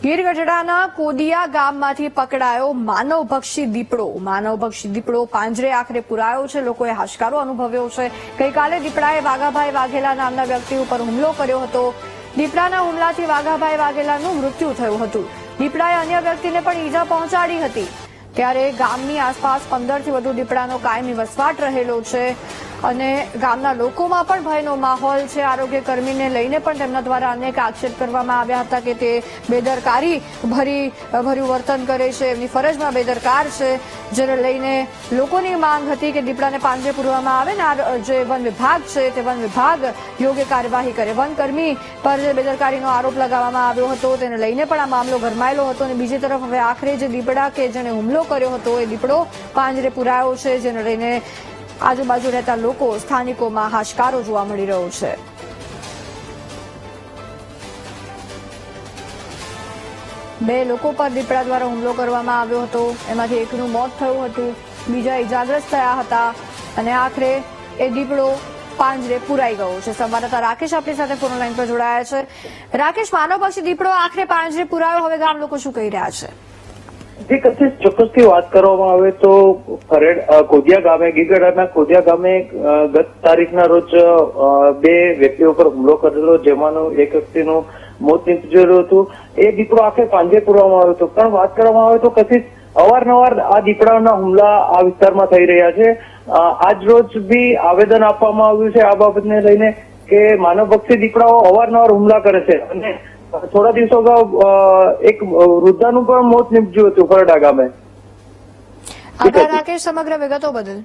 ગીર ગઢડાના કોદિયા ગામમાંથી પકડાયો માનવભક્ષી દીપડો. માનવભક્ષી દીપડો પાંજરે આખરે પુરાયો છે. લોકોએ હાશકારો અનુભવ્યો છે. ગઈકાલે દીપડાએ વાઘાભાઈ વાઘેલા નામના વ્યક્તિ ઉપર હુમલો કર્યો હતો. દીપડાના હુમલાથી વાઘાભાઈ વાઘેલાનું મૃત્યુ થયું હતું. દીપડાએ અન્ય વ્યક્તિને પણ ઈજા પહોંચાડી હતી. ત્યારે ગામની આસપાસ 15 થી વધુ દીપડાનો કાયમી વસવાટ રહેલો છે અને ગામના લોકોમાં પણ ભયનો માહોલ છે. આરોગ્ય કર્મીને લઈને પણ તેમના દ્વારા અનેક આક્ષેપ કરવામાં આવ્યા હતા કે તે બેદરકારી ભર્યું વર્તન કરે છે, એમની ફરજમાં બેદરકાર છે, જેને લઈને લોકોની માંગ હતી કે દીપડાને પાંજરે પૂરવામાં આવે ને જે વન વિભાગ છે તે વન વિભાગ યોગ્ય કાર્યવાહી કરે. વનકર્મી પર જે બેદરકારીનો આરોપ લગાવવામાં આવ્યો હતો તેને લઈને પણ આ મામલો ગરમાયેલો હતો અને બીજી તરફ હવે આખરે જે દીપડા કે જેને હુમલો કર્યો હતો એ દીપડો પાંજરે પુરાયો છે, જેને લઈને આજુબાજુ રહેતા લોકો સ્થાનિકોમાં હાશકારો જોવા મળી રહ્યો છે. બે લોકો પર દીપડા દ્વારા હુમલો કરવામાં આવ્યો હતો. એમાંથી એકનું મોત થયું હતું, બીજા ઇજાગ્રસ્ત થયા હતા અને આખરે એ દીપડો પાંજરે પુરાઈ ગયો છે. સંવાદદાતા રાકેશ આપણી સાથે ફોન લાઈન પર જોડાયા છે. રાકેશ, માનવભક્ષી દીપડો આખરે પાંજરે પુરાયો, હવે ગામ લોકો શું કહી રહ્યા છે? જે કશિશ ચોક્કસથી વાત કરવામાં આવે તો કોદિયા ગામે, ગીર ગઢડાના કોદિયા ગામે ગત તારીખના રોજ બે વ્યક્તિઓ પર હુમલો કરેલો, જેમાંનું એક વ્યક્તિનું મોત નીપજેલું હતું. એ દીપડો આખરે પાંજરે પૂરવામાં આવ્યો હતો. પણ વાત કરવામાં આવે તો કશિશ અવારનવાર આ દીપડાના હુમલા આ વિસ્તારમાં થઈ રહ્યા છે. આજ રોજ બી આવેદન આપવામાં આવ્યું છે આ બાબતને લઈને કે માનવભક્ષી દીપડાઓ અવારનવાર હુમલા કરે છે અને થોડા દિવસો અગાઉ એક વૃદ્ધાનું પણ મોત નીપજ્યું હતું ફરડા ગામે. આભાર રાકેશ સમગ્ર વિગતો બદલ.